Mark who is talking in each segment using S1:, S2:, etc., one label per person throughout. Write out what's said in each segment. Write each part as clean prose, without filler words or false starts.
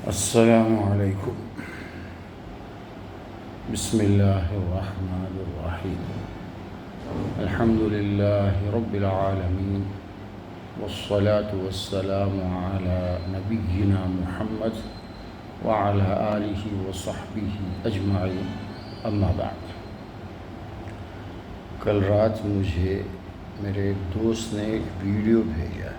S1: السلام علیکم۔ بسم اللہ الرحمن الرحیم۔ الحمد للہ رب العالمین، والصلاة والسلام علی نبینا محمد وعلی آلہ وصحبہ اجمعین، اما بعد۔ کل رات مجھے میرے ایک دوست نے ایک ویڈیو بھیجا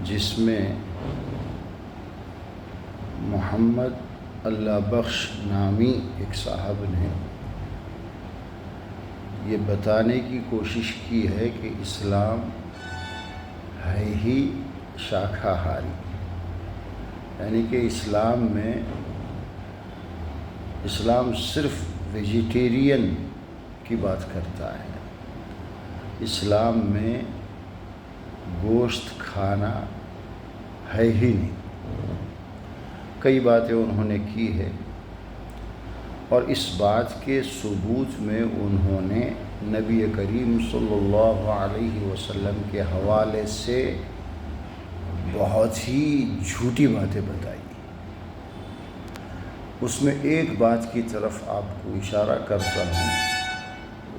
S1: جس میں محمد اللہ بخش نامی ایک صاحب نے یہ بتانے کی کوشش کی ہے کہ اسلام ہے ہی شاکاہاری، یعنی کہ اسلام صرف ویجیٹیرین کی بات کرتا ہے، اسلام میں گوشت کھانا ہے ہی نہیں۔ کئی باتیں انہوں نے کی ہے اور اس بات کے ثبوت میں انہوں نے نبی کریم صلی اللہ علیہ وسلم کے حوالے سے بہت ہی جھوٹی باتیں بتائی۔ اس میں ایک بات کی طرف آپ کو اشارہ کرتا ہوں،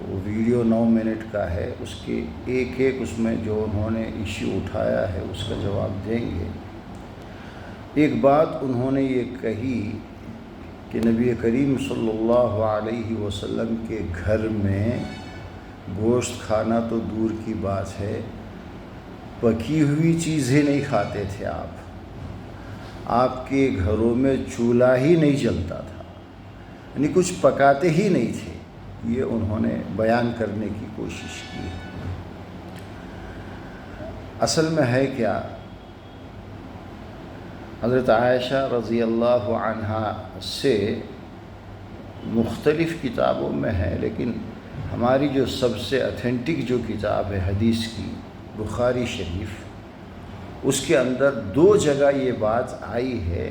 S1: وہ ویڈیو 9 منٹ کا ہے، اس کے ایک اس میں جو انہوں نے ایشو اٹھایا ہے اس کا جواب دیں گے۔ ایک بات انہوں نے یہ کہی کہ نبی کریم صلی اللہ علیہ وسلم کے گھر میں گوشت کھانا تو دور کی بات ہے، پکی ہوئی چیزیں نہیں کھاتے تھے آپ کے گھروں میں چولہا ہی نہیں جلتا تھا، یعنی کچھ پکاتے ہی نہیں تھے، یہ انہوں نے بیان کرنے کی کوشش کی۔ اصل میں ہے کیا، حضرت عائشہ رضی اللہ عنہا سے مختلف کتابوں میں ہے، لیکن ہماری جو سب سے اتھینٹک جو کتاب ہے حدیث کی، بخاری شریف، اس کے اندر 2 جگہ یہ بات آئی ہے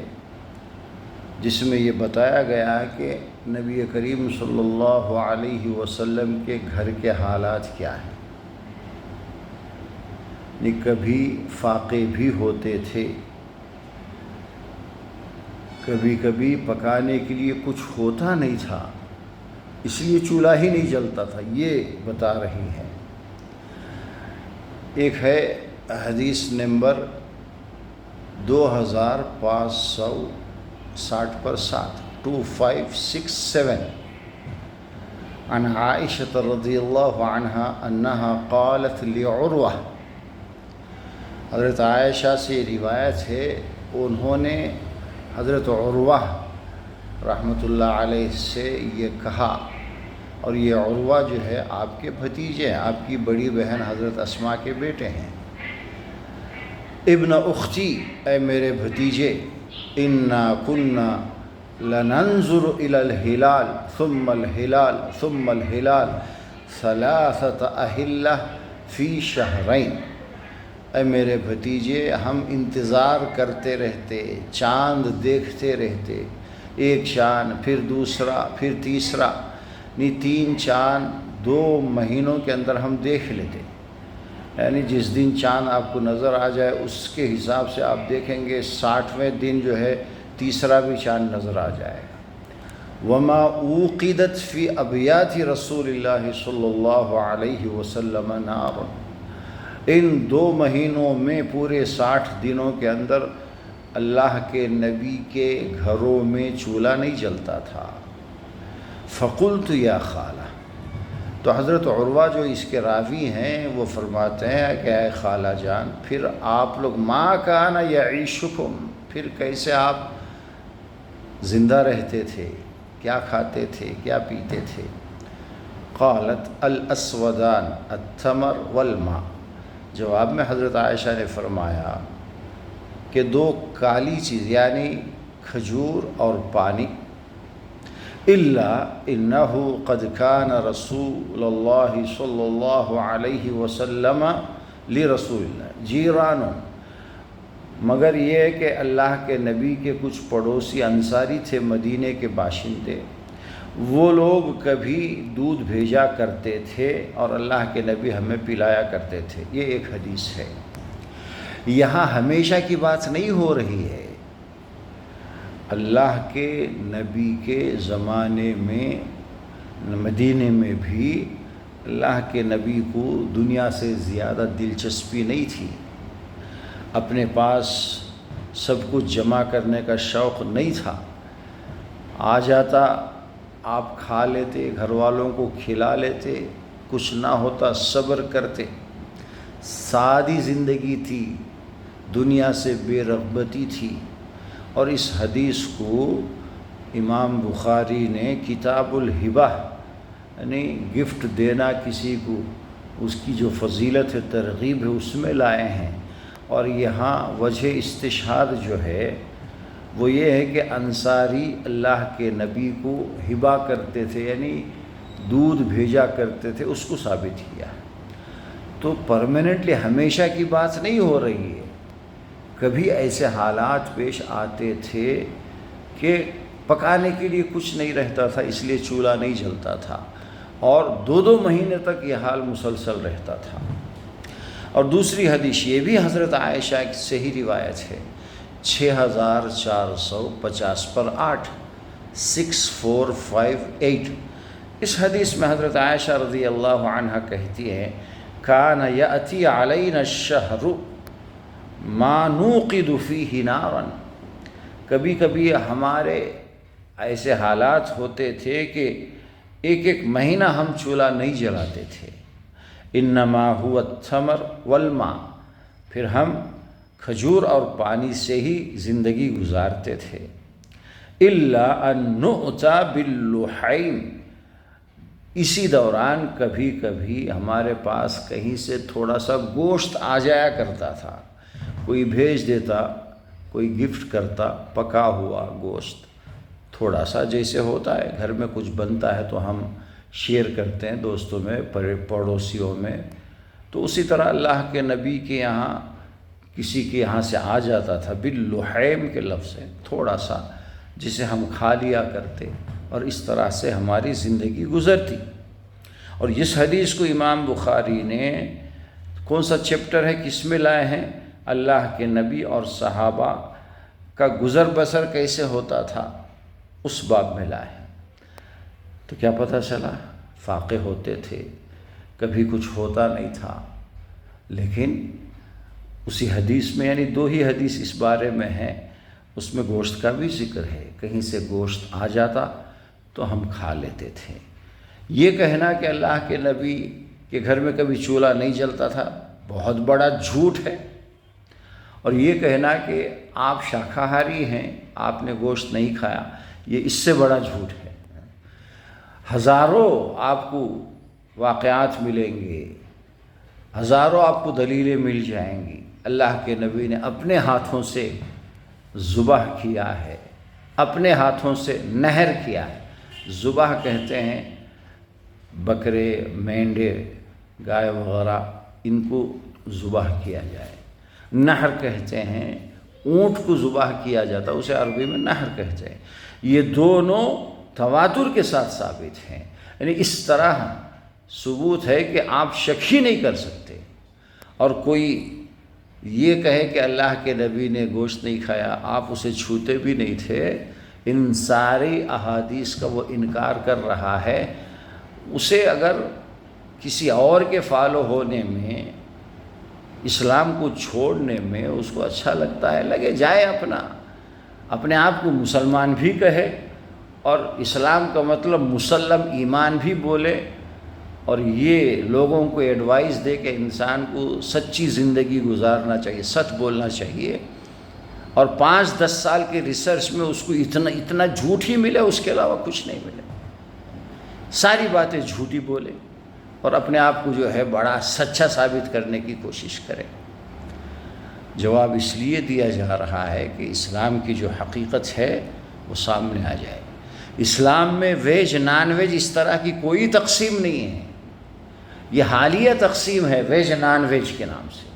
S1: جس میں یہ بتایا گیا کہ نبی کریم صلی اللہ علیہ وسلم کے گھر کے حالات کیا ہیں۔ کبھی فاقے بھی ہوتے تھے، کبھی کبھی پکانے کے لیے کچھ ہوتا نہیں تھا، اس لیے چولہا ہی نہیں جلتا تھا، یہ بتا رہی ہیں۔ ایک ہے حدیث نمبر 2560 پر 2567 عن عائشة رضی اللہ عنہا انہا قالت لعروہ، حضرت عائشہ سے روایت ہے، انہوں نے حضرت عروہ رحمۃ اللہ علیہ سے یہ کہا، اور یہ عروہ جو ہے آپ کے بھتیجے ہیں، آپ کی بڑی بہن حضرت اسماء کے بیٹے ہیں۔ ابن اختی، اے میرے بھتیجے، انا کنا لننظر الى الہلال ثم الہلال ثم الہلال 3 اہلہ فی شہرین، اے میرے بھتیجے، ہم انتظار کرتے رہتے، چاند دیکھتے رہتے، ایک چاند، پھر دوسرا، پھر تیسرا، 3 چاند 2 مہینوں کے اندر ہم دیکھ لیتے، یعنی جس دن چاند آپ کو نظر آ جائے اس کے حساب سے آپ دیکھیں گے 60ویں دن جو ہے تیسرا بھی چاند نظر آ جائے گا۔ وما اوقدت فی ابیات رسول اللہ صلی اللہ علیہ وسلم نار، ان 2 مہینوں میں پورے 60 دنوں کے اندر اللہ کے نبی کے گھروں میں چولہا نہیں جلتا تھا۔ فقلت یا خالہ، تو حضرت عروہ جو اس کے راوی ہیں وہ فرماتے ہیں کہ اے خالہ جان، پھر آپ لوگ ما کان یعیشکم، پھر کیسے آپ زندہ رہتے تھے، کیا کھاتے تھے، کیا پیتے تھے؟ قالت الاسودان التمر والماء، جواب میں حضرت عائشہ نے فرمایا کہ 2 کالی چیز یعنی کھجور اور پانی، الا انہ قد کان رسول اللہ صلی اللہ علیہ وسلم لرسول اللہ جیران، مگر یہ ہے کہ اللہ کے نبی کے کچھ پڑوسی انصاری تھے، مدینے کے باشندے، وہ لوگ کبھی دودھ بھیجا کرتے تھے اور اللہ کے نبی ہمیں پلایا کرتے تھے۔ یہ ایک حدیث ہے۔ یہاں ہمیشہ کی بات نہیں ہو رہی ہے۔ اللہ کے نبی کے زمانے میں مدینے میں بھی اللہ کے نبی کو دنیا سے زیادہ دلچسپی نہیں تھی، اپنے پاس سب کچھ جمع کرنے کا شوق نہیں تھا۔ آ جاتا، آپ کھا لیتے، گھر والوں کو کھلا لیتے، کچھ نہ ہوتا صبر کرتے۔ سادی زندگی تھی، دنیا سے بے رغبتی تھی۔ اور اس حدیث کو امام بخاری نے کتاب الہبہ، یعنی گفٹ دینا کسی کو، اس کی جو فضیلت ہے، ترغیب ہے، اس میں لائے ہیں۔ اور یہاں وجہ استشہاد جو ہے وہ یہ ہے کہ انصاری اللہ کے نبی کو ہبہ کرتے تھے، یعنی دودھ بھیجا کرتے تھے، اس کو ثابت کیا۔ تو پرماننٹلی ہمیشہ کی بات نہیں ہو رہی ہے، کبھی ایسے حالات پیش آتے تھے کہ پکانے کے لیے کچھ نہیں رہتا تھا، اس لیے چولہا نہیں جلتا تھا، اور 2 مہینے تک یہ حال مسلسل رہتا تھا۔ اور دوسری حدیث یہ بھی حضرت عائشہ کی صحیح روایت ہے، 6450 پر 8، 6458۔ اس حدیث میں حضرت عائشہ رضی اللہ عنہ کہتی ہیں، کان یأتی علینا الشہر ما نوقد فیہ نارا، کبھی کبھی ہمارے ایسے حالات ہوتے تھے کہ ایک مہینہ ہم چولہا نہیں جلاتے تھے۔ انما هو التمر والماء، پھر ہم کھجور اور پانی سے ہی زندگی گزارتے تھے۔ الا ان نؤتی باللحیم، اسی دوران کبھی کبھی ہمارے پاس کہیں سے تھوڑا سا گوشت آ جایا کرتا تھا، کوئی بھیج دیتا، کوئی گفٹ کرتا، پکا ہوا گوشت تھوڑا سا، جیسے ہوتا ہے گھر میں کچھ بنتا ہے تو ہم شیئر کرتے ہیں دوستوں میں، پڑوسیوں میں، تو اسی طرح اللہ کے نبی کے یہاں کسی کے یہاں سے آ جاتا تھا، باللحیم کے لفظ ہے، تھوڑا سا، جسے ہم کھا لیا کرتے، اور اس طرح سے ہماری زندگی گزرتی۔ اور اس حدیث کو امام بخاری نے کون سا چیپٹر ہے، کس میں لائے ہیں؟ اللہ کے نبی اور صحابہ کا گزر بسر کیسے ہوتا تھا، اس باب میں لائے ہیں۔ تو کیا پتہ چلا؟ فاقے ہوتے تھے، کبھی کچھ ہوتا نہیں تھا، لیکن اسی حدیث میں، یعنی 2 ہی حدیث اس بارے میں ہیں، اس میں گوشت کا بھی ذکر ہے، کہیں سے گوشت آ جاتا تو ہم کھا لیتے تھے۔ یہ کہنا کہ اللہ کے نبی کے گھر میں کبھی چولہا نہیں جلتا تھا، بہت بڑا جھوٹ ہے۔ اور یہ کہنا کہ آپ شاکاہاری ہیں، آپ نے گوشت نہیں کھایا، یہ اس سے بڑا جھوٹ ہے۔ ہزاروں آپ کو واقعات ملیں گے، ہزاروں آپ کو دلیلیں مل جائیں گی، اللہ کے نبی نے اپنے ہاتھوں سے ذبح کیا ہے، اپنے ہاتھوں سے نہر کیا ہے۔ ذبح کہتے ہیں بکرے، مینڈے، گائے وغیرہ، ان کو ذبح کیا جائے۔ نہر کہتے ہیں اونٹ کو ذبح کیا جاتا، اسے عربی میں نہر کہتے ہیں۔ یہ دونوں تواتر کے ساتھ ثابت ہیں، یعنی اس طرح ثبوت ہے کہ آپ شک ہی نہیں کر سکتے۔ اور کوئی یہ کہے کہ اللہ کے نبی نے گوشت نہیں کھایا، آپ اسے چھوتے بھی نہیں تھے، ان ساری احادیث کا وہ انکار کر رہا ہے۔ اسے اگر کسی اور کے فالو ہونے میں، اسلام کو چھوڑنے میں اس کو اچھا لگتا ہے، لگے جائے، اپنے آپ کو مسلمان بھی کہے، اور اسلام کا مطلب مسلم ایمان بھی بولے، اور یہ لوگوں کو ایڈوائز دے کہ انسان کو سچی زندگی گزارنا چاہیے، سچ بولنا چاہیے، اور 5-10 سال کے ریسرچ میں اس کو اتنا جھوٹ ہی ملے، اس کے علاوہ کچھ نہیں ملے، ساری باتیں جھوٹی بولے، اور اپنے آپ کو جو ہے بڑا سچا ثابت کرنے کی کوشش کرے۔ جواب اس لیے دیا جا رہا ہے کہ اسلام کی جو حقیقت ہے وہ سامنے آ جائے۔ اسلام میں ویج نان ویج اس طرح کی کوئی تقسیم نہیں ہے، یہ حالیہ تقسیم ہے ویج نان ویج کے نام سے۔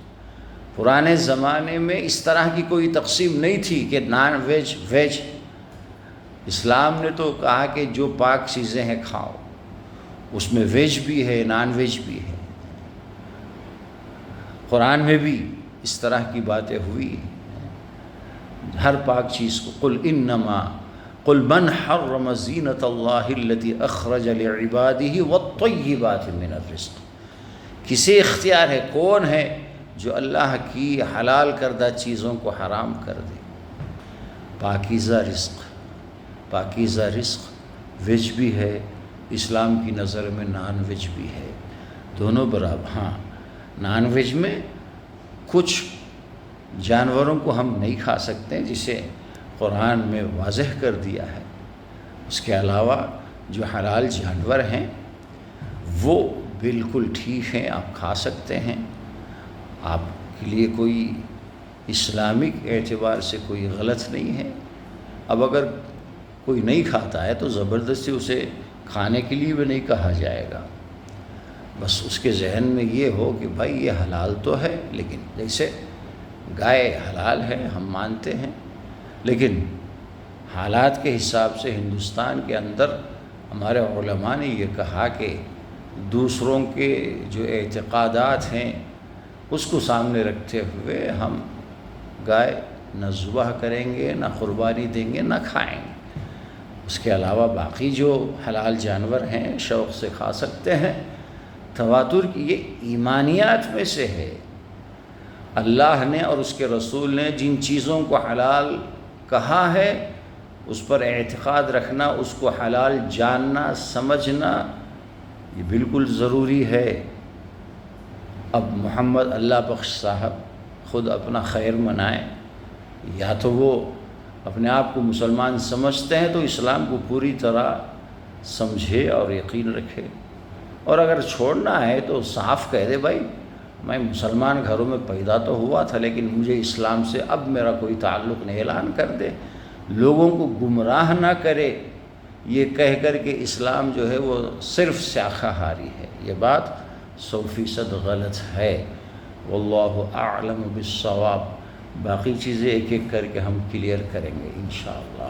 S1: پرانے زمانے میں اس طرح کی کوئی تقسیم نہیں تھی کہ نان ویج ویج۔ اسلام نے تو کہا کہ جو پاک چیزیں ہیں کھاؤ، اس میں ویج بھی ہے، نان ویج بھی ہے۔ قرآن میں بھی اس طرح کی باتیں ہوئی، ہر پاک چیز کو قل من حرم زینت اللہ التی اخرج لعبادہ والطیبات من الرزق، کسے اختیار ہے، کون ہے جو اللہ کی حلال کردہ چیزوں کو حرام کر دے؟ پاکیزہ رزق ویج بھی ہے، اسلام کی نظر میں نان ویج بھی ہے، دونوں برابر۔ ہاں، نان ویج میں کچھ جانوروں کو ہم نہیں کھا سکتے جسے قرآن میں واضح کر دیا ہے، اس کے علاوہ جو حلال جانور ہیں وہ بالکل ٹھیک ہیں، آپ کھا سکتے ہیں، آپ کے لیے کوئی اسلامک اعتبار سے کوئی غلط نہیں ہے۔ اب اگر کوئی نہیں کھاتا ہے تو زبردستی اسے کھانے کے لیے بھی نہیں کہا جائے گا، بس اس کے ذہن میں یہ ہو کہ بھائی یہ حلال تو ہے، لیکن جیسے گائے حلال ہے ہم مانتے ہیں، لیکن حالات کے حساب سے ہندوستان کے اندر ہمارے علماء نے یہ کہا کہ دوسروں کے جو اعتقادات ہیں اس کو سامنے رکھتے ہوئے ہم گائے نہ ذبح کریں گے، نہ قربانی دیں گے، نہ کھائیں گے۔ اس کے علاوہ باقی جو حلال جانور ہیں شوق سے کھا سکتے ہیں۔ تواتر کی یہ ایمانیات میں سے ہے، اللہ نے اور اس کے رسول نے جن چیزوں کو حلال کہا ہے اس پر اعتقاد رکھنا، اس کو حلال جاننا سمجھنا یہ بالکل ضروری ہے۔ اب محمد اللہ بخش صاحب خود اپنا خیر منائیں، یا تو وہ اپنے آپ کو مسلمان سمجھتے ہیں تو اسلام کو پوری طرح سمجھے اور یقین رکھے، اور اگر چھوڑنا ہے تو صاف کہہ دے بھائی میں مسلمان گھروں میں پیدا تو ہوا تھا لیکن مجھے اسلام سے اب میرا کوئی تعلق نہیں، اعلان کر دے، لوگوں کو گمراہ نہ کرے یہ کہہ کر کہ اسلام جو ہے وہ صرف شاخاہاری ہے، یہ بات 100% غلط ہے۔ واللہ اعلم بالصواب۔ باقی چیزیں ایک ایک کر کے ہم کلیئر کریں گے انشاءاللہ۔